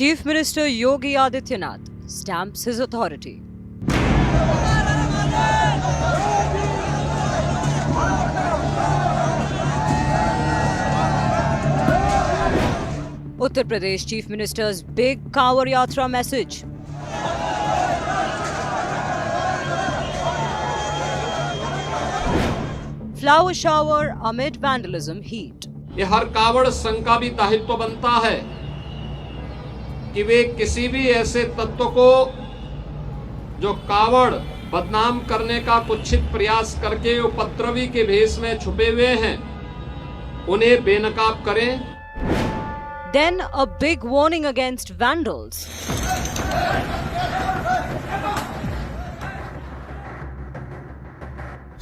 Chief Minister Yogi Adityanath stamps his authority. Uttar Pradesh Chief Minister's big Kanwar Yatra message. Flower shower amid vandalism heat. ये हर कावड़ संघ का भी दायित्व बनता है कि वे किसी भी ऐसे तत्व को जो कावड़ बदनाम करने का कुत्सित प्रयास करके उपद्रवी के भेष में छुपे हुए हैं उन्हें बेनकाब करें. Then a big warning against vandals.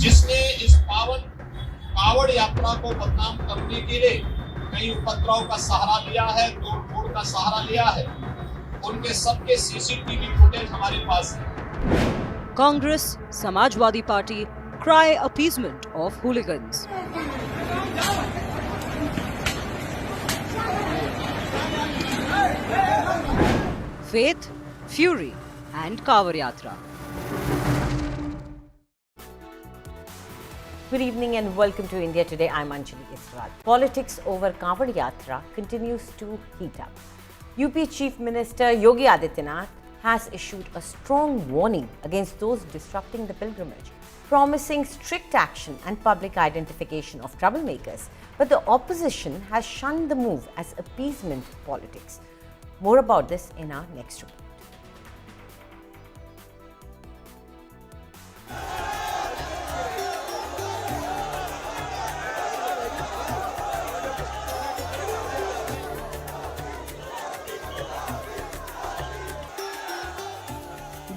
जिसने इस पावन कावड़ यात्रा को बदनाम करने के लिए कई उपद्रव का सहारा लिया है, तोड़फोड़ का सहारा लिया है, उनके सबके सीसीटीवी फुटेज हमारे पास है. Congress, Samajwadi Party cry appeasement of hooligans. Faith, fury, and Kanwar Yatra. Good evening and welcome to India Today. I'm Anjali Israel. Politics over Kanwar Yatra continues to heat up. UP Chief Minister Yogi Adityanath has issued a strong warning against those disrupting the pilgrimage, promising strict action and public identification of troublemakers. But the opposition has shunned the move as appeasement politics. More about this in our next report.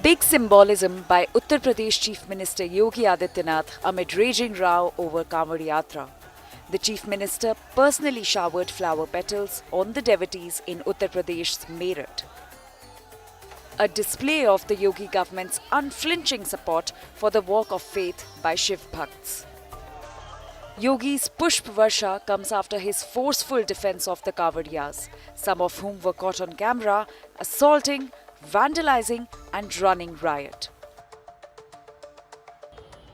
Big symbolism by Uttar Pradesh Chief Minister Yogi Adityanath amid raging row over Kanwar Yatra. The Chief Minister personally showered flower petals on the devotees in Uttar Pradesh's Meerut. A display of the Yogi government's unflinching support for the walk of faith by Shiv Bhakts. Yogi's Pushp Varsha comes after his forceful defense of the Kanwarias, some of whom were caught on camera assaulting, vandalizing and running riot.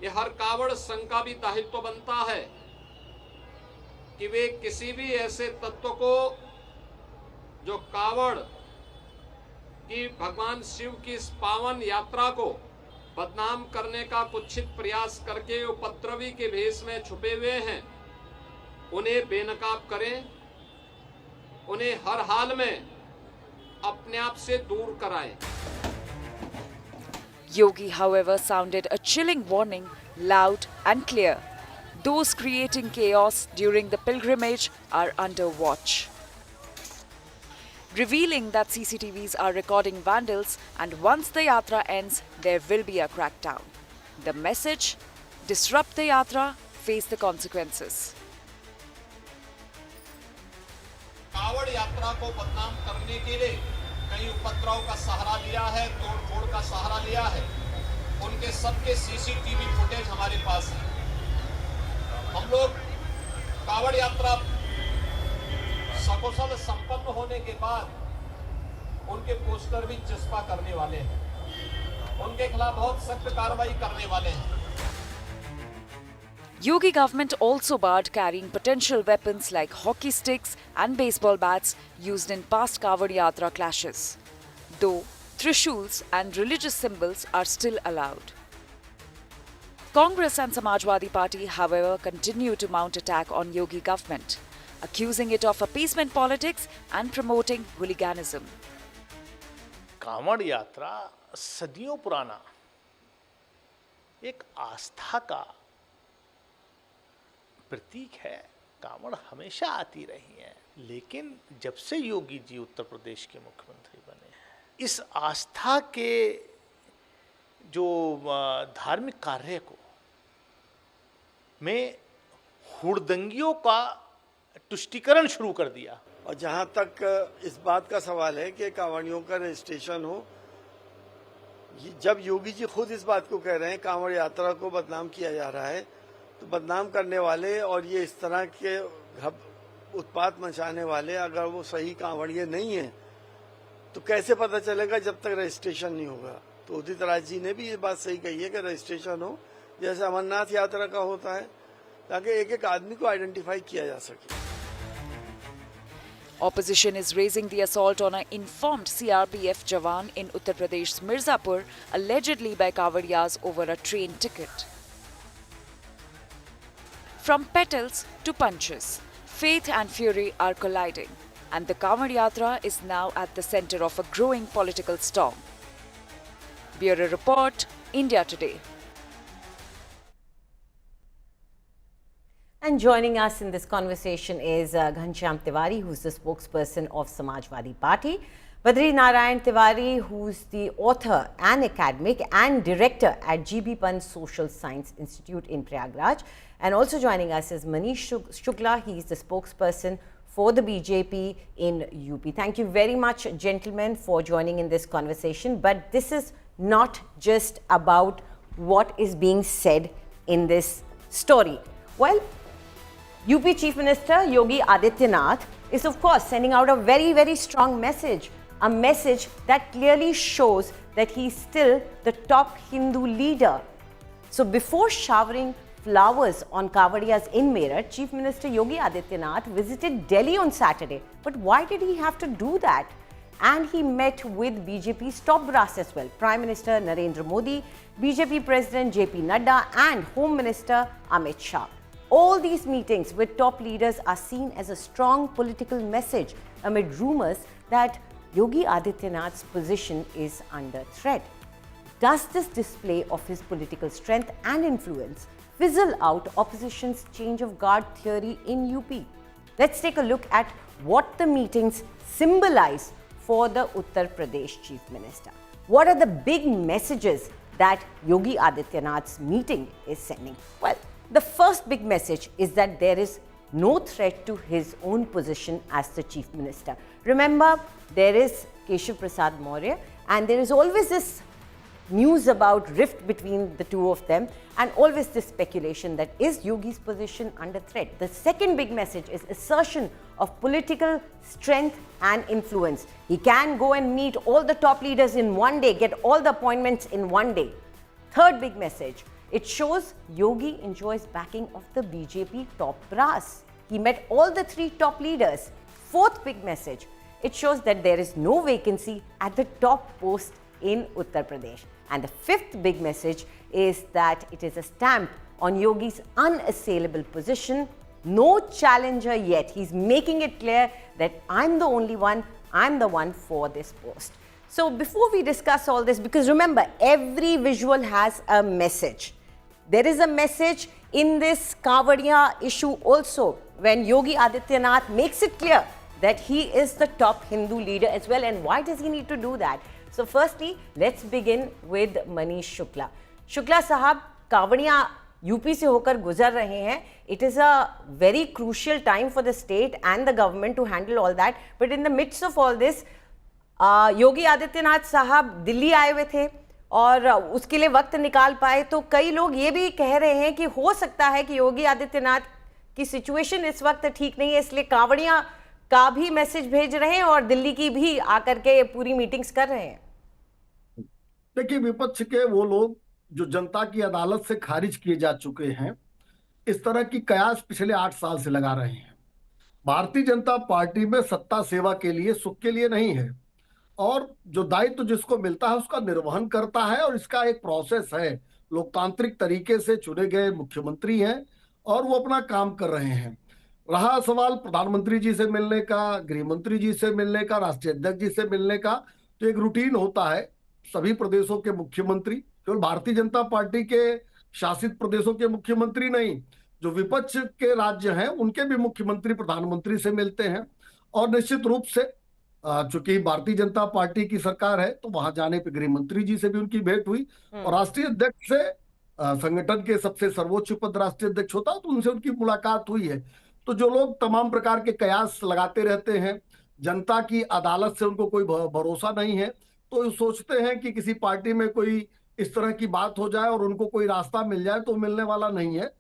ये हर कावड़ संघ का भी दायित्व बनता है कि वे किसी भी ऐसे तत्व को जो कावड़ की भगवान शिव की इस पावन यात्रा को बदनाम करने का कुत्सित प्रयास करके उपद्रवी के भेष में छुपे हुए हैं उन्हें बेनकाब करें, उन्हें हर हाल में अपने आप से दूर कराएं. Yogi, however, sounded a chilling warning loud and clear. Those creating chaos during the pilgrimage are under watch. Revealing that CCTVs are recording vandals and once the yatra ends, there will be a crackdown. The message? Disrupt the yatra, face the consequences. कावड़ यात्रा को बदनाम करने के लिए कई उपद्रव का सहारा लिया है, तोड़फोड़ का सहारा लिया है, उनके सबके सीसीटीवी फुटेज हमारे पास है. हम लोग कावड़ यात्रा सकुशल संपन्न होने के बाद उनके पोस्टर भी चस्पा करने वाले हैं, उनके खिलाफ बहुत सख्त कार्रवाई करने वाले हैं. Yogi government also barred carrying potential weapons like hockey sticks and baseball bats used in past Kanwar Yatra clashes, though trishuls and religious symbols are still allowed. Congress and Samajwadi Party, however, continue to mount attack on Yogi government, accusing it of appeasement politics and promoting hooliganism. Kanwar यात्रा सदियों पुराना एक आस्था का प्रतीक है. कांवड़ हमेशा आती रही है, लेकिन जब से योगी जी उत्तर प्रदेश के मुख्यमंत्री बने, इस आस्था के जो धार्मिक कार्य को में हुड़दंगियों का तुष्टीकरण शुरू कर दिया. और जहां तक इस बात का सवाल है कि कांवड़ियों का रजिस्ट्रेशन हो, जब योगी जी खुद इस बात को कह रहे हैं कांवड़ यात्रा को बदनाम किया जा रहा है, तो बदनाम करने वाले और ये इस तरह के उत्पात मचाने वाले अगर वो सही कांवड़िए नहीं हैं तो कैसे पता चलेगा जब तक रजिस्ट्रेशन नहीं होगा? तो उदित राज जी ने भी ये बात सही कही है कि रजिस्ट्रेशन हो, जैसे अमरनाथ यात्रा का होता है, ताकि एक एक आदमी को आइडेंटिफाई किया जा सके। Opposition is raising the assault on an informed CRPF jawan in Uttar Pradesh's Mirzapur, allegedly by Kawadiyas over a train ticket. From petals to punches, faith and fury are colliding, and the Kawad Yatra is now at the center of a growing political storm. Bureau Report, India Today. And joining us in this conversation is Ghanshyam Tiwari, who's the spokesperson of Samajwadi Party. Badri Narayan Tiwari, who's the author and academic and director at GB Pant Social Science Institute in Prayagraj. And also joining us is Manish Shukla. He's the spokesperson for the BJP in UP. Thank you very much, gentlemen, for joining in this conversation. But this is not just about what is being said in this story. Well, UP Chief Minister Yogi Adityanath is of course sending out a very, very strong message. A message that clearly shows that he is still the top Hindu leader. So before showering flowers on Kawadiyas in Meerut, Chief Minister Yogi Adityanath visited Delhi on Saturday. But why did he have to do that? And he met with BJP's top brass as well. Prime Minister Narendra Modi, BJP President JP Nadda and Home Minister Amit Shah. All these meetings with top leaders are seen as a strong political message amid rumors that Yogi Adityanath's position is under threat. Does this display of his political strength and influence fizzle out opposition's change of guard theory in UP? Let's take a look at what the meetings symbolize for the Uttar Pradesh Chief Minister. What are the big messages that Yogi Adityanath's meeting is sending? Well, the first big message is that there is no threat to his own position as the Chief Minister. Remember, there is Keshav Prasad Maurya and there is always this news about rift between the two of them and always this speculation that is Yogi's position under threat. The second big message is assertion of political strength and influence. He can go and meet all the top leaders in one day, get all the appointments in one day. Third big message, it shows Yogi enjoys backing of the BJP top brass. He met all the three top leaders. Fourth big message, it shows that there is no vacancy at the top post in Uttar Pradesh. And the fifth big message is that it is a stamp on Yogi's unassailable position. No challenger yet. He's making it clear that I'm the only one, I'm the one for this post. So before we discuss all this, because remember, every visual has a message. There is a message in this Kawadiya issue also when Yogi Adityanath makes it clear that he is the top Hindu leader as well. And why does he need to do that? So firstly, let's begin with Manish Shukla. Shukla Sahab, Kawadiya UP से होकर गुजर रहे हैं. It is a very crucial time for the state and the government to handle all that. But in the midst of all this, Yogi Adityanath साहब दिल्ली आए हुए थे और उसके लिए वक्त निकाल पाए. तो कई लोग ये भी कह रहे हैं कि हो सकता है कि योगी आदित्यनाथ की सिचुएशन इस वक्त ठीक नहीं है, इसलिए कांवड़िया का भी मैसेज भेज रहे हैं और दिल्ली की भी आकर के पूरी मीटिंग्स कर रहे हैं. देखिए, विपक्ष के वो लोग जो जनता की अदालत से खारिज किए जा चुके हैं, इस तरह की कयास पिछले 8 साल से लगा रहे हैं. भारतीय जनता पार्टी में सत्ता सेवा के लिए, सुख के लिए नहीं है, और जो दायित्व जिसको मिलता है उसका निर्वहन करता है, और इसका एक प्रोसेस है. लोकतांत्रिक तरीके से चुने गए मुख्यमंत्री हैं और वो अपना काम कर रहे हैं. रहा सवाल प्रधानमंत्री जी से मिलने का, गृह मंत्री जी से मिलने का, राष्ट्रीय अध्यक्ष जी से मिलने का, तो एक रूटीन होता है. सभी प्रदेशों के मुख्यमंत्री, केवल भारतीय जनता पार्टी के शासित प्रदेशों के मुख्यमंत्री नहीं, जो विपक्ष के राज्य हैं उनके भी मुख्यमंत्री प्रधानमंत्री से मिलते हैं. और निश्चित रूप से चूंकि भारतीय जनता पार्टी की सरकार है तो वहां जाने पे गृह मंत्री जी से भी उनकी भेंट हुई, और राष्ट्रीय अध्यक्ष से, संगठन के सबसे सर्वोच्च पद राष्ट्रीय अध्यक्ष होता है, तो उनसे उनकी मुलाकात हुई है. तो जो लोग तमाम प्रकार के कयास लगाते रहते हैं, जनता की अदालत से उनको कोई भरोसा नहीं है, तो सोचते हैं कि किसी पार्टी में कोई इस तरह की बात हो जाए और उनको कोई रास्ता मिल जाए, तो मिलने वाला नहीं है.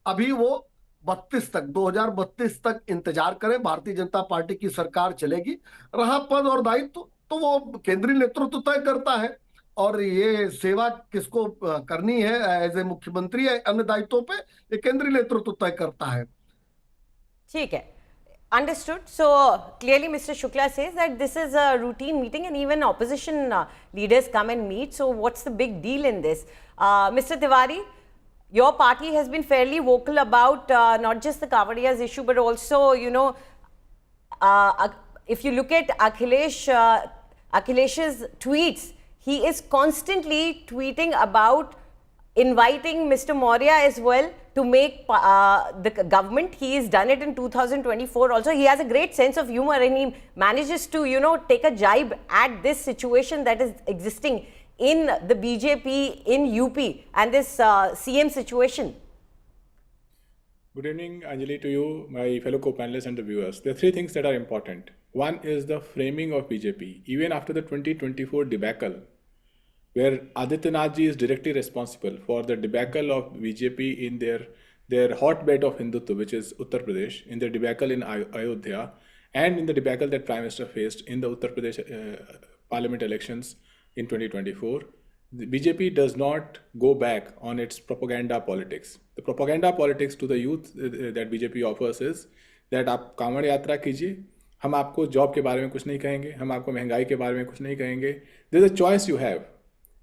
अभी वो 2032 तक इंतजार करें. भारतीय जनता पार्टी की सरकार चलेगी. रहा पद और दायित्व, तो वो केंद्रीय नेतृत्व तय करता है। और ये सेवा किसको करनी है एज ए मुख्यमंत्री या अन्य दायित्वों पे, ये केंद्रीय नेतृत्व तय करता है। ठीक है. Understood. So clearly, Mr. Shukla says that this is a routine meeting, and even opposition leaders come and meet. So what's the big deal in this? Mr. Tiwari, your party has been fairly vocal about not just the Kavadiyas issue, but also, you know, if you look at Akhilesh's tweets, he is constantly tweeting about inviting Mr. Maurya as well to make the government. He has done it in 2024 also. He has a great sense of humor, and he manages to, you know, take a jibe at this situation that is existing in the BJP in UP and this CM situation. Good evening, Anjali, to you, my fellow co-panelists and the viewers. There are three things that are important. One is the framing of BJP. Even after the 2024 debacle, where Adityanath ji is directly responsible for the debacle of BJP in their hotbed of Hindutva, which is Uttar Pradesh, in the debacle in Ayodhya, and in the debacle that Prime Minister faced in the Uttar Pradesh parliament elections in 2024. The BJP does not go back on its propaganda politics. The propaganda politics to the youth that BJP offers is that आप कांवड़ यात्रा कीजिए, हम आपको job के बारे में कुछ नहीं कहेंगे, हम आपको महंगाई के बारे में कुछ नहीं कहेंगे. There's a choice you have.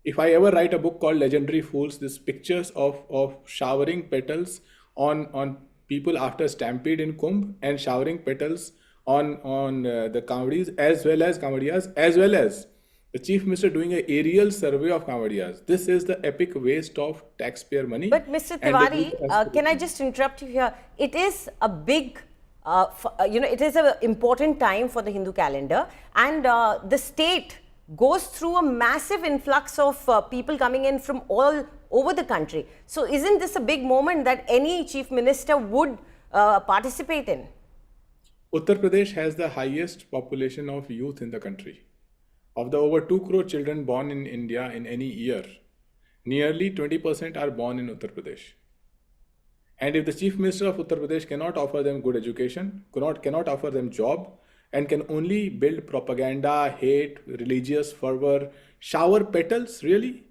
If I ever write a book called Legendary Fools, these pictures of showering petals on people after stampede in Kumbh, and showering petals on the Kanwadis as well as Kanwadiyas, as well as the Chief Minister doing an aerial survey of Kanwadiyas. This is the epic waste of taxpayer money. But Mr. Tiwari, can I just interrupt you here? It is a big, it is an important time for the Hindu calendar, and the state goes through a massive influx of people coming in from all over the country. So isn't this a big moment that any chief minister would participate in? Uttar Pradesh has the highest population of youth in the country. Of the over 2 crore children born in India in any year, nearly 20% are born in Uttar Pradesh. And if the Chief Minister of Uttar Pradesh cannot offer them good education, cannot offer them job, and can only build propaganda, hate, religious fervor, shower petals, really?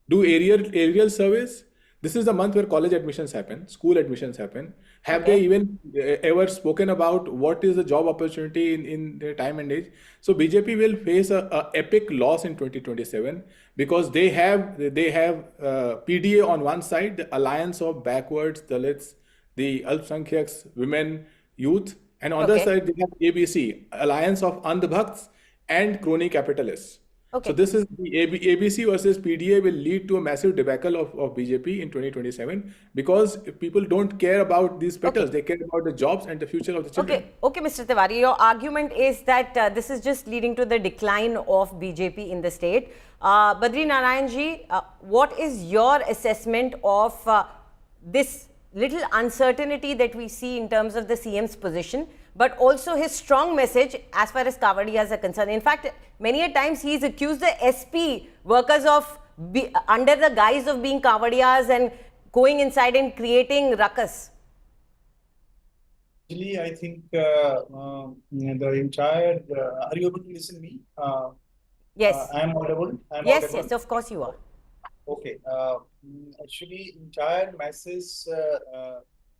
Do aerial surveys? This is the month where college admissions happen, school admissions happen. Have they even ever spoken about what is the job opportunity in their time and age? So BJP will face a epic loss in 2027 because they have PDA on one side, the alliance of backwards, Dalits, the Alpsankhyaks, women, youth, and on the other side, they have ABC, Alliance of Andhbhakts and crony capitalists. So this is the ABC versus PDA will lead to a massive debacle of BJP in 2027 because people don't care about these petals. They care about the jobs and the future of the children. Okay, Mr. Tiwari, your argument is that this is just leading to the decline of BJP in the state. Badri Narayan ji, what is your assessment of this little uncertainty that we see in terms of the CM's position, but also his strong message as far as Kavadiyas are concerned? In fact, many a times he's accused the SP workers of under the guise of being Kavadiyas and going inside and creating ruckus. Actually, I think the entire, are you able to listen to me? Yes. I am audible? Yes, of course you are. Okay. Actually, entire message,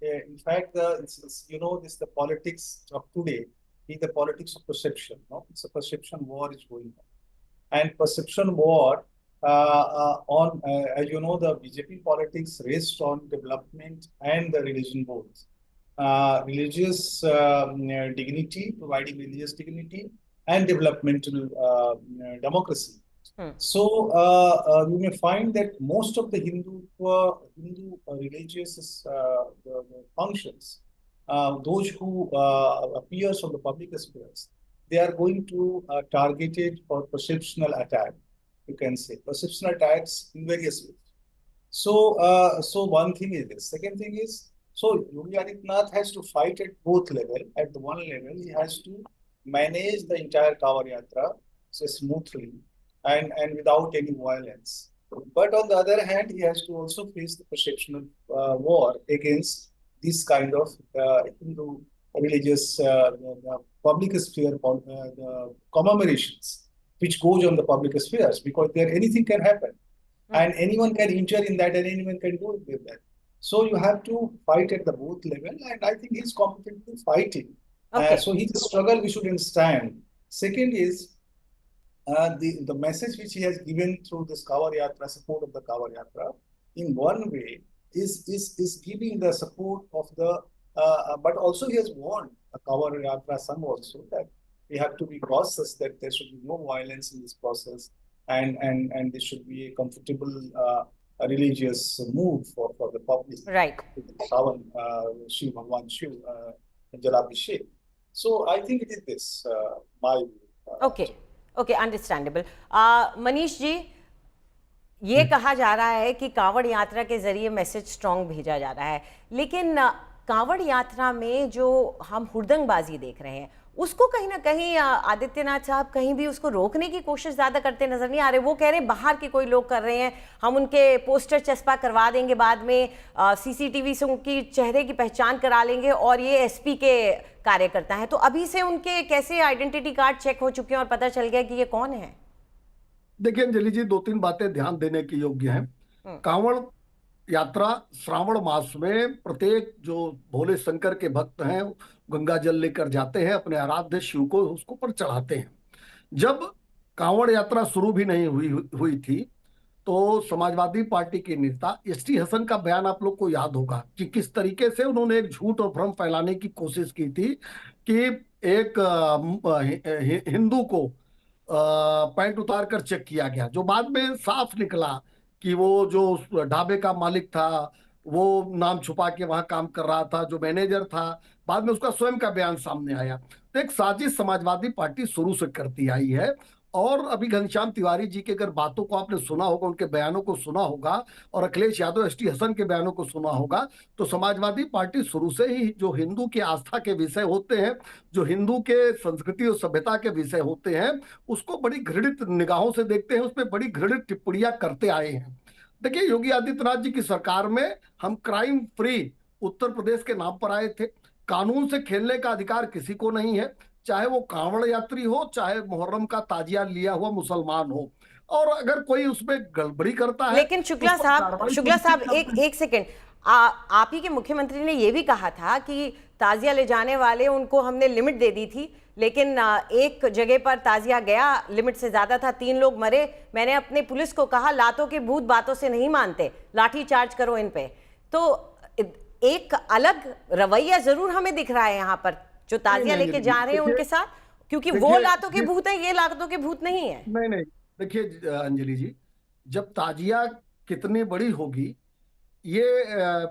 in fact, the politics of today is the politics of perception. No? It's a perception war is going on. And perception war as you know, the BJP politics rests on development and the religion both. Religious dignity, providing religious dignity and developmental democracy. So you may find that most of the Hindu religious the functions, those who appears on the public spheres, they are going to targeted for perceptional attack. You can say perceptional attacks in various ways. So one thing is this. Second thing is, so Yogi Adityanath has to fight at both levels. At the one level, he has to manage the entire Kawar Yatra smoothly and without any violence. But on the other hand, he has to also face the perceptional war against this kind of Hindu religious public sphere the commemorations. which goes on the public spheres, because there anything can happen, and anyone can injure in that, and anyone can do it with that. So you have to fight at the both level, and I think he's competently fighting. Okay. So his struggle we should understand. Second is the message which he has given through this Kawar Yatra, support of the Kawar Yatra, in one way is giving the support of the, but also he has warned the Kawar Yatra Sangh also that we have to be cautious, that there should be no violence in this process, and there should be a comfortable religious move for the public. Right. Shravan, Shiv Bhagwan Shiv, Jalabhishek. So I think it is this, my view. Okay. Okay, understandable. Manish ji, ये कहा जा रहा है कि कांवड़ यात्रा के जरिए message strong भेजा जा रहा है, लेकिन कांवड़ यात्रा में जो हम हुड़दंगबाजी देख रहे हैं उसको कहीं ना कहीं आदित्यनाथ साहब कहीं भी उसको रोकने की कोशिश ज़्यादा करते नजर नहीं आ रहे। वो कह रहे हैं बाहर के कोई लोग कर रहे हैं, हम उनके पोस्टर चस्पा करवा देंगे, बाद में सीसीटीवी से उनकी चेहरे की पहचान करा लेंगे और ये एसपी के कार्यकर्ता हैं। तो अभी से उनके कैसे आइडेंटिटी कार्ड चेक हो चुके हैं और पता चल गया कि ये कौन है? देखिए अंजलि जी, 2-3 बातें ध्यान देने की योग्य हैं। कांवड़ यात्रा श्रावण मास में प्रत्येक जो भोले शंकर के भक्त हैं गंगा जल लेकर जाते हैं, अपने आराध्य शिव को उसको पर चढ़ाते हैं। जब कांवड़ यात्रा शुरू भी नहीं हुई थी तो समाजवादी पार्टी के नेता एसटी हसन का बयान आप लोग को याद होगा कि किस तरीके से उन्होंने एक झूठ और भ्रम फैलाने की कोशिश की थी कि एक हिंदू को पैंट उतार कर चेक किया गया, जो बाद में साफ निकला कि वो जो ढाबे का मालिक था वो नाम छुपा के वहां काम कर रहा था, जो मैनेजर था बाद में उसका स्वयं का बयान सामने आया। तो एक साजिश समाजवादी पार्टी शुरू से करती आई है। और अभी घनश्याम तिवारी जी के अगर बातों को आपने सुना होगा, उनके बयानों को सुना होगा, और अखिलेश यादव एसटी हसन के बयानों को सुना होगा, तो समाजवादी पार्टी शुरू से ही जो हिंदू की आस्था के विषय होते हैं, जो हिंदू के संस्कृति और सभ्यता के विषय होते हैं, उसको बड़ी घृणित निगाहों से देखते हैं, उसमें बड़ी घृणित टिप्पणियां करते आए हैं। देखिए, योगी आदित्यनाथ जी की सरकार में हम क्राइम फ्री उत्तर प्रदेश के नाम पर आए थे। कानून से खेलने का अधिकार किसी को नहीं है, चाहे वो कांवड़ यात्री हो, चाहे मुहर्रम का ताजिया लिया हुआ मुसलमान हो। और अगर कोई उसमें गड़बड़ी करता है, लेकिन शुक्ला साहब एक सेकंड, आप ही के मुख्यमंत्री ने यह भी कहा था कि ताजिया ले जाने वाले उनको हमने लिमिट दे दी थी, लेकिन एक जगह पर ताजिया गया, लिमिट से ज्यादा था, 3 लोग मरे। मैंने अपने पुलिस को कहा लातों के भूत बातों से नहीं मानते, लाठी चार्ज करो इन पे। तो एक अलग रवैया जरूर हमें दिख रहा है यहाँ पर जो ताजिया लेके जा रहे हैं उनके साथ, क्योंकि वो लातों के भूत है, ये लातों के भूत नहीं है। नहीं, देखिए अंजलि जी, जब ताजिया कितनी बड़ी होगी ये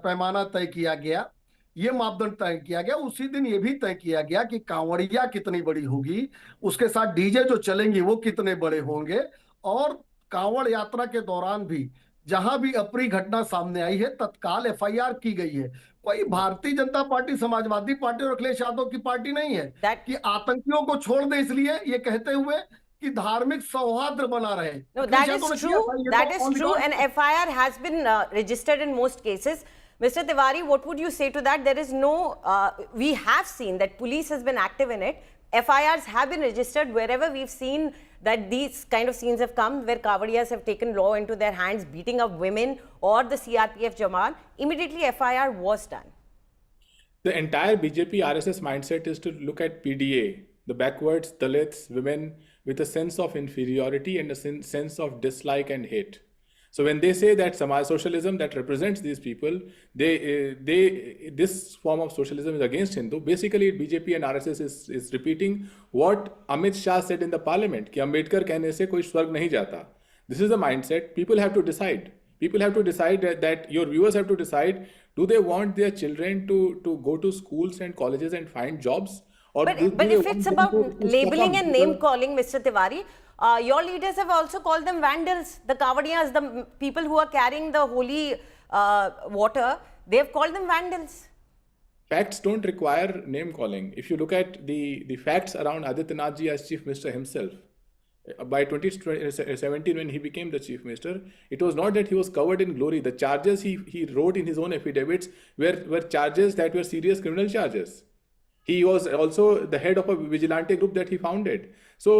पैमाना तय किया गया, ये मापदंड तय किया गया। उसी दिन ये भी तय किया गया कि कांवड़िया कितनी बड़ी होगी, उसके साथ डीजे जो चलेंगी वो कितने बड़े होंगे। और कांवड़ यात्रा के दौरान भी जहां भी अप्रिय घटना सामने आई है तत्काल एफआईआर की गई है। कोई भारतीय जनता पार्टी, समाजवादी पार्टी और अखिलेश यादव की पार्टी नहीं है कि आतंकियों को छोड़ दे, इसलिए ये कहते हुए कि धार्मिक सौहार्द बना रहे। No, that is true, and FIR has been registered in most cases. Mr. Tiwari, what would you say to that? There is no, we have seen that police has been active in it. FIRs have been registered wherever we've seen that these kind of scenes have come, where Kawadiyas have taken law into their hands, beating up women or the CRPF Jawan. Immediately FIR was done. The entire BJP RSS mindset is to look at PDA, the backwards, Dalits, women, with a sense of inferiority and a sense of dislike and hate. So when they say that Samaj socialism that represents these people, this form of socialism is against Hindu. Basically, BJP and RSS is repeating what Amit Shah said in the parliament, कि Ambedkar कहने से कोई स्वर्ग नहीं जाता. This is the mindset. People have to decide. People have to decide that your viewers have to decide, do they want their children to go to schools and colleges and find jobs? Or but if it's about labeling and name calling, Mr. Tiwari, your leaders have also called them vandals. The Kawadiyas, the people who are carrying the holy water, they have called them vandals. Facts don't require name calling. If you look at the facts around Adityanath ji as Chief Minister himself, by 2017 when he became the Chief Minister, it was not that he was covered in glory. The charges he wrote in his own affidavits were charges that were serious criminal charges. He was also the head of a vigilante group that he founded. So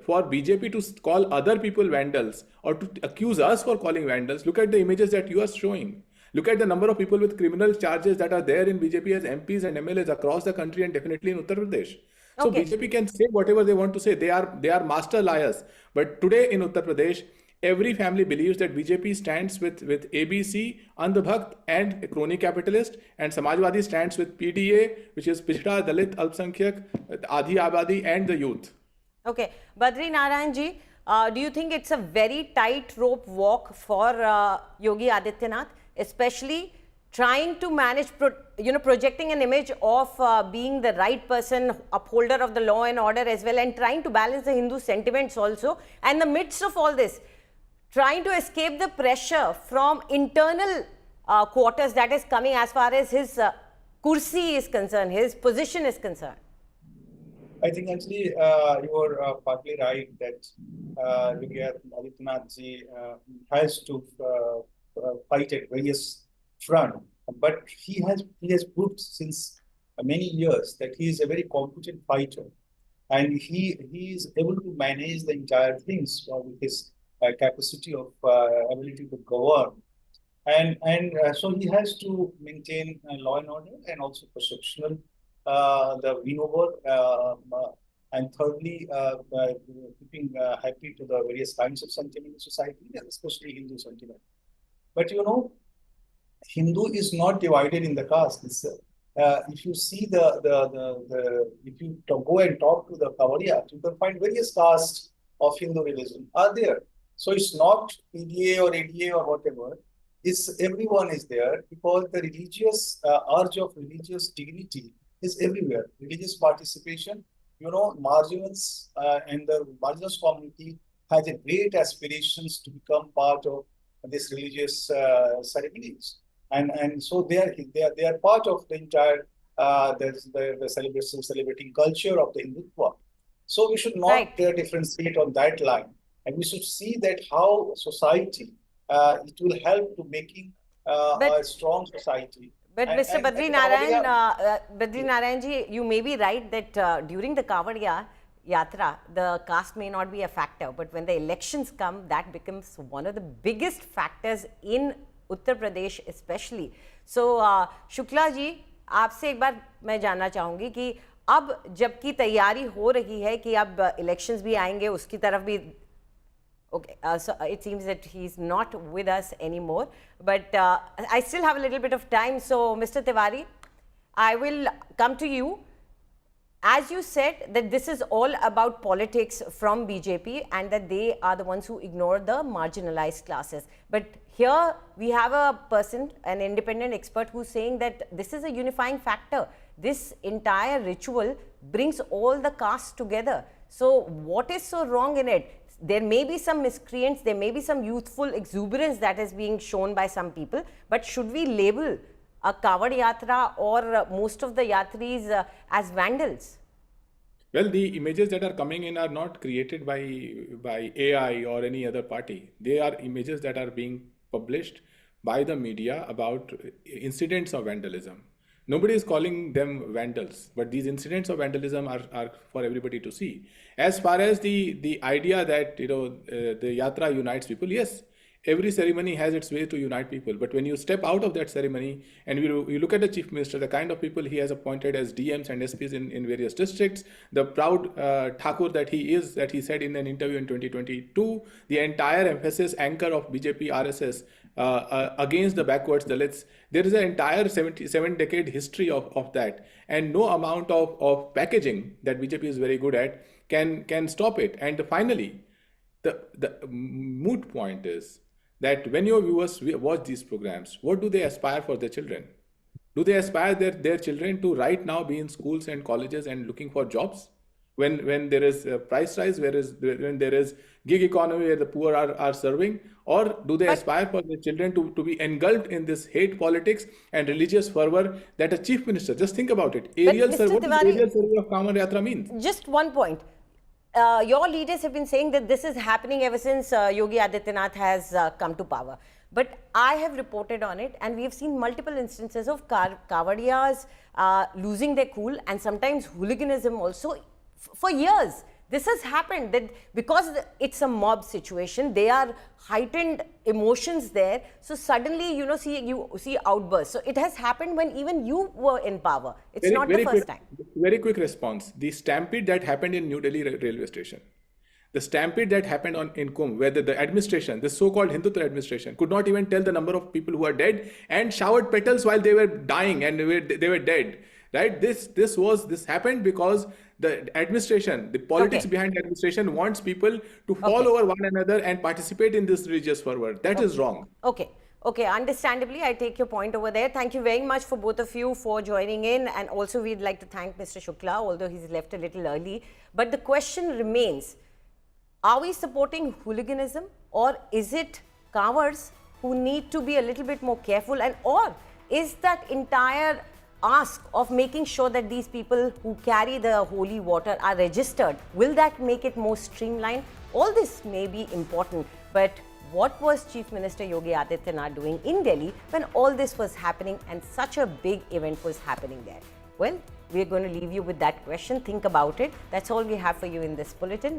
for BJP to call other people vandals or to accuse us for calling vandals, look at the images that you are showing. Look at the number of people with criminal charges that are there in BJP as MPs and MLAs across the country and definitely in Uttar Pradesh. So Okay. BJP can say whatever they want to say. They are master liars. But today in Uttar Pradesh, every family believes that BJP stands with ABC, Andhbhakt and a crony capitalist, and Samajwadi stands with PDA, which is Pichda, Dalit, Alpsankyak, Adhi Abadi and the youth. Okay, Badri Narayan ji, do you think it's a very tightrope walk for Yogi Adityanath, especially trying to manage, projecting an image of being the right person, upholder of the law and order as well, and trying to balance the Hindu sentiments also, and in the midst of all this, trying to escape the pressure from internal quarters that is coming as far as his kursi is concerned, his position is concerned? I think actually you are partly right that Yogi Adityanath ji has to fight at various fronts, but he has proved since many years that he is a very competent fighter, and he is able to manage the entire things with his capacity of ability to govern, and so he has to maintain law and order and also perceptional the win over, and thirdly keeping happy to the various kinds of sentiment in society, especially Hindu sentiment. But Hindu is not divided in the caste. If you see if you go and talk to the Kawadiyas, you can find various castes of Hindu religion are there. So it's not PDA or ADA or whatever. It's everyone is there because the religious urge of religious dignity is everywhere. Religious participation, marginals and the marginals community has a great aspirations to become part of this religious ceremonies, and so they are part of the entire the celebrating culture of the Hindutva. So we should not differentiate on that line, and we should see that how society it will help to making a strong society. But Mr. Badri Narayan ji, you may be right that during the Kavadiya Yatra, the caste may not be a factor, but when the elections come, that becomes one of the biggest factors in Uttar Pradesh especially. So, Shukla ji, आपसे एक बार मैं जानना चाहूँगी कि अब जबकि तैयारी हो रही है कि अब elections भी आएंगे, उसकी तरफ भी okay, so it seems that he's not with us anymore, but I still have a little bit of time. So, Mr. Tiwari, I will come to you. As you said that this is all about politics from BJP and that they are the ones who ignore the marginalized classes. But here we have a person, an independent expert, who's saying that this is a unifying factor. This entire ritual brings all the castes together. So, what is so wrong in it? There may be some miscreants, there may be some youthful exuberance that is being shown by some people, but should we label a Kavad Yatra or most of the Yatris as vandals? Well, the images that are coming in are not created by AI or any other party. They are images that are being published by the media about incidents of vandalism. Nobody is calling them vandals, but these incidents of vandalism are for everybody to see. As far as the idea that the yatra unites people, yes, every ceremony has its way to unite people. But when you step out of that ceremony and you look at the chief minister, the kind of people he has appointed as DMs and SPs in various districts, the proud Thakur that he is, that he said in an interview in 2022, the entire emphasis anchor of BJP RSS against the backwards Dalits, there is an entire 7-decade history of that, and no amount of packaging that BJP is very good at can stop it. And finally, the moot point is that when your viewers watch these programs, what do they aspire for their children? Do they aspire their children to right now be in schools and colleges and looking for jobs? When there is a price rise, when there is gig economy where the poor are serving, or do they aspire for their children to be engulfed in this hate politics and religious fervor that a chief minister, just think about it, aerial survey of Kavad Yatra means? Just one point. Your leaders have been saying that this is happening ever since Yogi Adityanath has come to power. But I have reported on it, and we have seen multiple instances of Kawadiyas losing their cool, and sometimes hooliganism also for years. This has happened that because it's a mob situation, there are heightened emotions there. So suddenly, you see outbursts. So it has happened when even you were in power. It's not the first time. Very quick response. The stampede that happened in New Delhi railway station, the stampede that happened in Kumbh, where the administration, the so-called Hindutva administration, could not even tell the number of people who are dead and showered petals while they were dying and they were dead. Right? This happened because the administration, the politics behind the administration wants people to fall over one another and participate in this religious fervor. That is wrong. Okay, understandably, I take your point over there. Thank you very much for both of you for joining in. And also, we'd like to thank Mr. Shukla, although he's left a little early. But the question remains, are we supporting hooliganism, or is it cowards who need to be a little bit more careful? And or is that entire ask of making sure that these people who carry the holy water are registered, will that make it more streamlined? All this may be important, but what was Chief Minister Yogi Adityanath doing in Delhi when all this was happening and such a big event was happening there? Well, we're going to leave you with that question. Think about it. That's all we have for you in this bulletin.